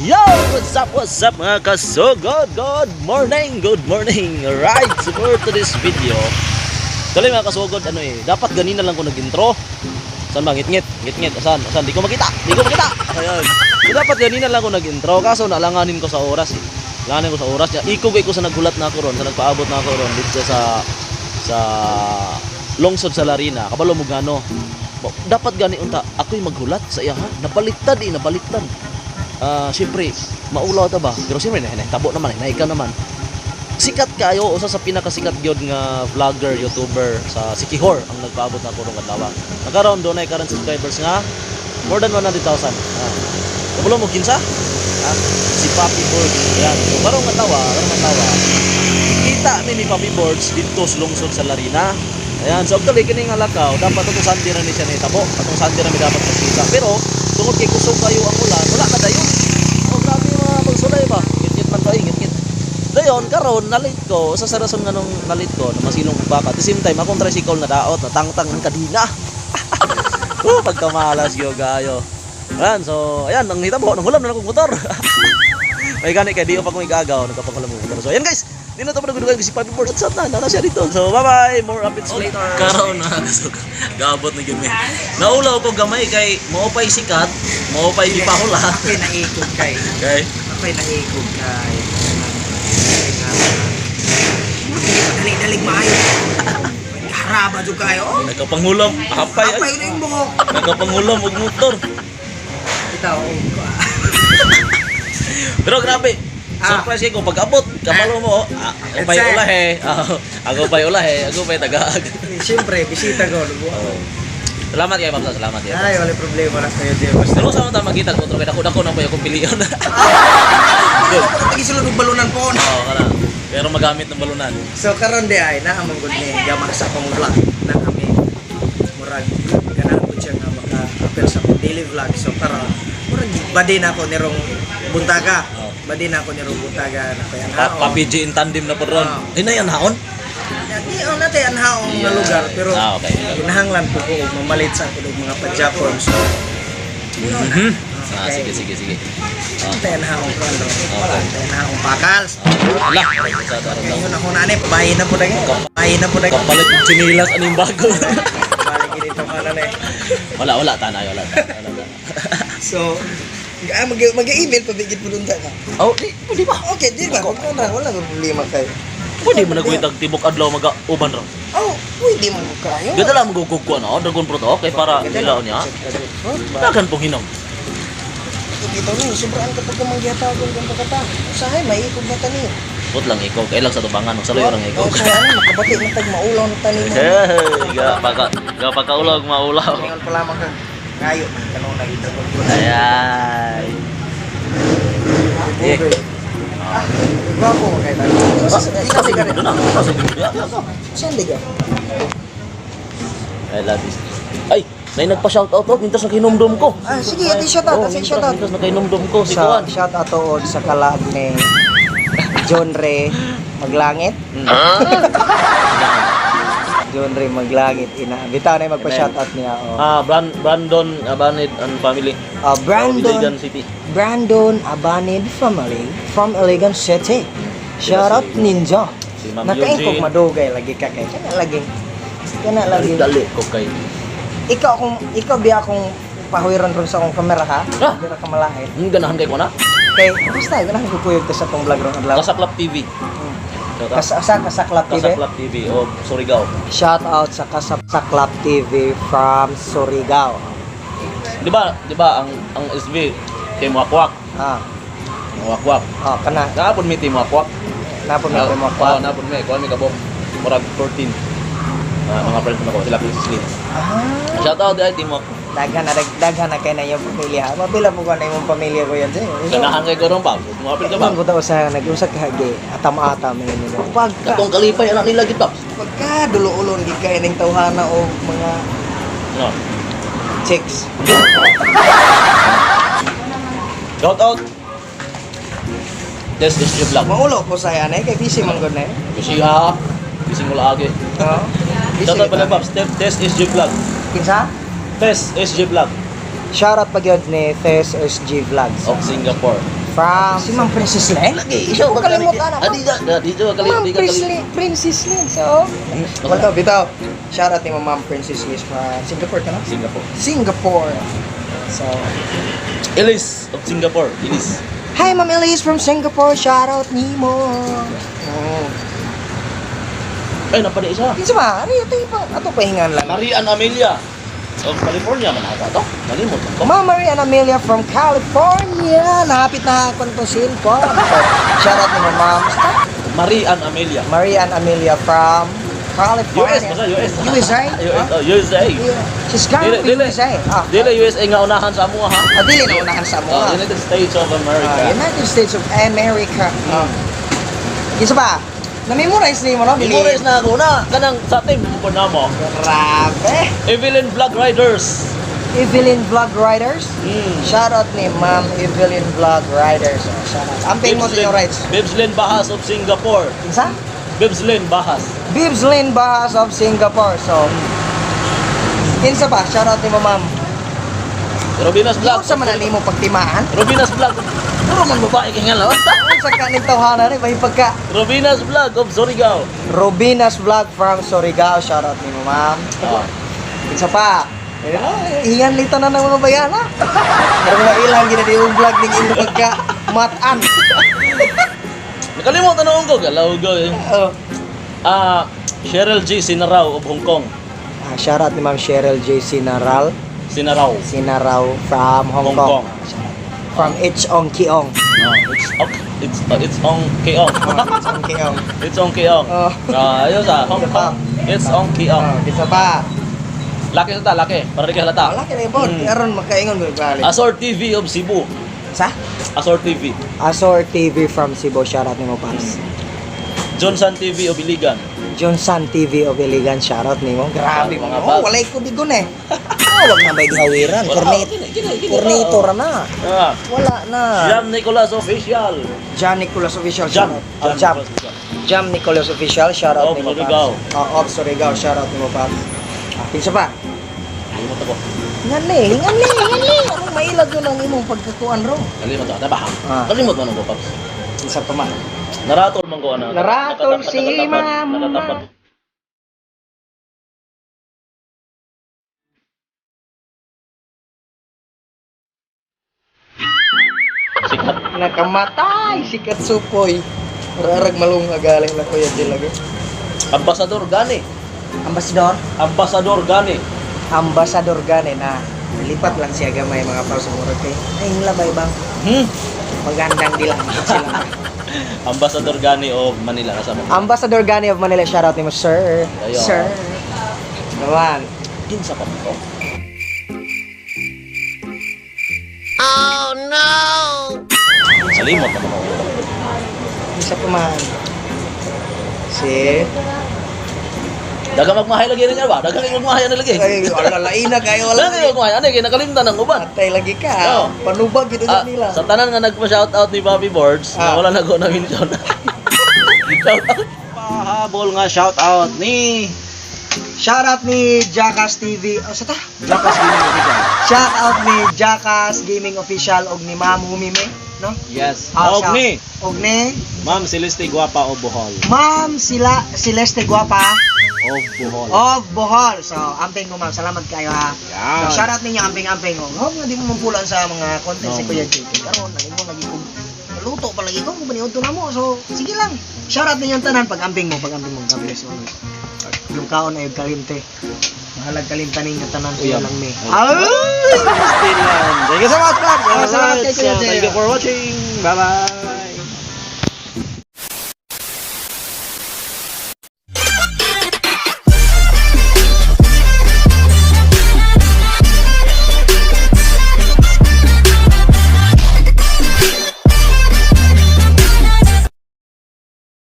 Yo! What's up mga kasugod? Good morning! Alright, so for today's video tuloy mga kasugod, dapat ganina lang ko nag-intro. Saan ba? Ngit-ngit, saan? Di ko makita! Ayan. So dapat ganina lang ko nag-intro, kaso nalanganin ko sa oras eh. Nalanganin ko sa oras. Ikugay ko sa naghulat na ako ron, sa nagpaabot na ako ron dito sa lungsod sa Larina. Kabalo mo gano. Dapat gani unta, ako'y maghulat sa iya ha. Nabaliktad. Siyempre, maulaw ta ba? Pero siyempre, tabo naman, naikaw naman. Sikat kayo, usa sa pinakasikat gyud nga vlogger, YouTuber sa Sikihor ang nagpaabot na kurong kadlaw. Nagkaroon doon ay current subscribers nga more than 100,000. Kabalo mo kinsa? Si Papi Boards. Yan. So, karong matawa. Kita ni Papi Boards dito sa lungsod sa Larina. Ayan, so actually kining alakaw, dapat itong Sunday na ni siya nitabo. Itong Sunday na may dapat magkita. Pero, tungkol kay kusog kayo ang ulan, wala na dayon. Oh, grabe yung mga magsulay ba? Ngit-ngit man kayo, ngit-ngit. Dayon, karon nalit ko, sa rason nga nung nalit ko, na masinong baka. At the same time, akong tricycle na daot, na tangtang ng kadina. Pagkamalas yung gayo. Ayan, so, ayan, ang hitabo, nang hulam na akong motor. May gani kay di pa kong igagaw, nagkapakulam ng motor. So, ayan guys, di na ito pa nagdudugan kasi Papi Boards at saan na siya dito. So bye-bye, more updates later. Karoon na, gaabot na gini. Naulaw ko gamay kay maupay sikat, maupay di pa hula. Ako'y naikog kay. Okay. Ako'y naikog kay. Dalig maayo. Haraba dyan kayo. Nagkapangulam, apay. Apay na yung buhok. Nagkapangulam, huwag motor. Itaw. Pero grabe. Surprise kayo pag abot, kapalo mo, ako pa'y ulahe, ako pa'y tagaag. Siyempre, bisita ko. Salamat kayo, Ma'am. Salamat kayo. Ay, wala problema na kayo dyan. Pero sa mga magkita ko, dako na pa yung kumpiliyon. Nagisulod ng balunan po. Oo, kana. Pero magamit ng balunan. So, karon di ay, naamang good ni gamak sa akong vlog na kami. Murag, ganahan po siya nga maka-apel sa akong daily vlog. So, karon, murag, badin ako nirong buntaga. Badin ako nirong buntaga na kaya naon. Papi G in tandem na po ron. Ay na yan, haon? Di ako natin ang haong na lugar. Pero, okay. ginahanglan po ko mamalit sa ako ng mga pa-Japon. So, Sige. tayo na haong kwando. Tayo na haong pakals. Wala. Ngayon ako na bahay na po na yun. Kapalit yung chinilas, anong bago? Balik dito ka na Wala, tanay. So, mag-email pabigit mo dun ka. Oh, di ba? Okay, di ba? Wala problema kayo. Pwede mo nagwitag tibok adlaw mag-uban ron. Oh, pwede mo kayo. Ganda lang magugugkuan Dragon Fruit okay para ilaw niya. Dagan pong hinom. Dito ni, sobrang kapag mangyatagon kang pagkata. Usahay, may ikog na tanin. Put lang ikaw, kailang sa tubangan, magsaloy orang ikaw. So, makabati mo tag maulaw ng tanin. Gapakaulaw, maulaw. Ngayon pala mga ngayo, kanong nag-Dragon Fruit. Ayan. Bago mo kayo tayo. Saan liga? I love this. Ay, may nagpa-shoutout out, mintas na kinumdum ko. Sige, ati shoutout. Mintas na kinumdum ko, si Kuan. Shoutout to sa kalag ni John Ray Maglangit. John Ray Maglangit. Bitaw na yung magpa-shoutout niya. Brandon Abanid and family. Iligan City. Brandon Abanid family from Iligan City. Shoutout Ninja. Si Ma'am Nakaingkog Eugene. madugay lagi ka kay. Kana lagi. Dali ko kay. Ikaw biya akong pahuiron ron sa akong kamera ha. Dira ka malahit. Yung ganahan kay ko na. Kay basta ganahan ko kuyog ka sa tong vlog ron adlaw. Kasaklap TV. Kasaklap TV. Kasaklap TV o Surigao. Shout out sa Kasaklap TV from Surigao. Di ba ang SB Team Wakwak. Wakwak. Kana. Napon mi Team Wakwak. Napon mi Team Wakwak. Napon mi ko kabog murag 14. Mga friends ko sila Slim. Shout out ay Team Wakwak. Daghan na kay na yung pamilya. Mapila po ka na yung pamilya ko yan sa'yo. Ganahan kay ko ron ba? Tumapil ka ba? Ibang ko sa nag-usag ka hagi. Atam-atam yun nila. Katong kalipay anak nila gid ba? Pagka dulo-ulon di ka ining tawhana o mga No. chicks. Shout out. This is your vlog. Maulo ko sa yan kay busy man gud na Busy ha. Busy mo lagi. Oo. Shout out pala Pops. Test SG Vlog. Kinsa? Test SG Vlog. Shoutout pa gyud ni Thes SG Vlogs. of Singapore. From si Ma'am Princess Len. Lagi, Huwag kalimutan ako. Di jo Ma'am kali. Princess Len. So, wala bitaw. Shoutout ni Ma'am Princess Len from Singapore ka na? Singapore. Singapore. So, Elise of Singapore. Elise. hi Ma'am Elise from Singapore. Shoutout nimo. Oh. Ay, napadi isa. Kinsa ba? Ari ito pa ato pahingan lang. Marian Amelia of California man ata to. Nalimot ko. Ma'am Marie and Amelia from California. Nahapit na ako nito cellphone. So, shoutout ni Ma'am. Marian Amelia. Marie and Amelia from California. US, basta US. USA? US, oh, USA. Yeah. She's coming from Dili. USA. Ah, Dili USA nga unahan sa amuha ha. dili na unahan sa mo. United States of America. United States of America. Kinsa ba? Na-memorize ni mo no? Memorize na ako na kanang sa team ko na mo. Grabe. Evelyn Vlog Riders. Evelyn Vlog Riders. Mm. Shoutout ni Ma'am Evelyn Vlog Riders. Oh, shoutout. Amping mo sa inyong rights. Bibslin Bahas of Singapore. Kinsa? Bibslin Bahas. Bibs Lynn Bahas of Singapore. So, kinsa ba? Shoutout ni mo, ma'am. Robinas Vlog Vlog. sa manali mo pagtimaan. Robinas Vlog. Puro man babae kay ngalo. Sa kaning tawhanan ni may pagka. Robinas Vlog of Surigao. Robinas Vlog from Surigao. Shoutout ni mo, ma'am. Ah. Kinsa pa? Hingan lito na ng mga bayana. Pero mga ilang gina di yung vlog ning imo pagka matan. Nakalimutan na ko galaw go. Oh. Cheryl G Sinaraw of Hong Kong. Shoutout ni Ma'am Cheryl J. Sinaraw from Hong Kong. From Ong Kiong. It's on Keong. Ong Kiong. It's on Keong. Oh. Ayos Hong Kong. It's on Keong. Kinsa pa? Laki sa ta, laki. Para di ka halata. Wala kay ibon. Aron makaingon ko balik. Azor TV of Cebu. Sa? Azor TV. Azor TV from Cebu. Shoutout ni mo, Paps. Johnson TV of Iligan. Johnson TV of Iligan. Shoutout ni mo. Grabe Mga mo. Paps. Walay ko bigon eh. Wag na ba gawiran? Cornito ra na. Wala na. Jam Nicolas Official. Jam Nicolas Official. Jam. Jam. Jam Nicolas Official. Shoutout Of ni mo, Surigao. Paps. Of Surigao. Shoutout ni mo, Paps. Kinsa pa? Kalimot ako. Ngani. Anong mailag yun ang imong pagkakuan ro? Kalimot ako. Diba? Ah. Kalimot mo ko, Paps. Kinsa pa man? Naratol man ko ana. Naratol si Mama. Nakatapat. Sikat. Nakamatay si Katsupoy. Rarag malunga galing na kuya Dilag. Ambassador Gani. Ambassador? Ambassador Gani. Ambassador gani na lipat lang siya gamay mga pao sa murag kay. Ay labay bang magandang dilang sila. Ambassador Gani of Manila kasama. Ambassador Gani of Manila, shoutout ni mo, sir. Ayo. Sir. Naman. Din sa pamito. Salimot naman ako. Isa pa man. Si Dagang magmahay lagi rin ba? Dagang magmahay na lagi. ay alalain na kayo wala. Dagang magmahay ano kay nakalimtan ng uban. Patay lagi ka. Oo. Panubag ito nila. Sa tanan nga nagpa-shoutout ni Bobby Boards, na wala na ko na mention. Shoutout. Pahabol nga shoutout ni Shoutout ni Jackass TV. Oh, sa ta? Jackass Gaming Official. Shoutout ni Jackass Gaming Official og ni Ma'am Humime, no? Yes. shout- Og ni Og ni Ma'am Celeste Guapa of Bohol. Ma'am Celeste Guapa Of Bohol. of Bohol. So, amping ko ma'am. Salamat kayo ha. Yan. So, shoutout ninyo amping-amping ko. Huwag nga di mo mampulan sa mga content si No. Kuya JK. Karon, lagi mo lagi kong luto pa lagi ko. Kung baniod na mo. So, sige lang. Shoutout ninyo ang tanan pag-amping mo. Pag-amping mo. God bless you. Yung kaon ay kalimte. Mahalag kalimta ninyo tanan ko Uyam. lang me. Ay! Thank you so much, Brad. Salamat kay Kuya Jay. Thank you for watching. Bye-bye.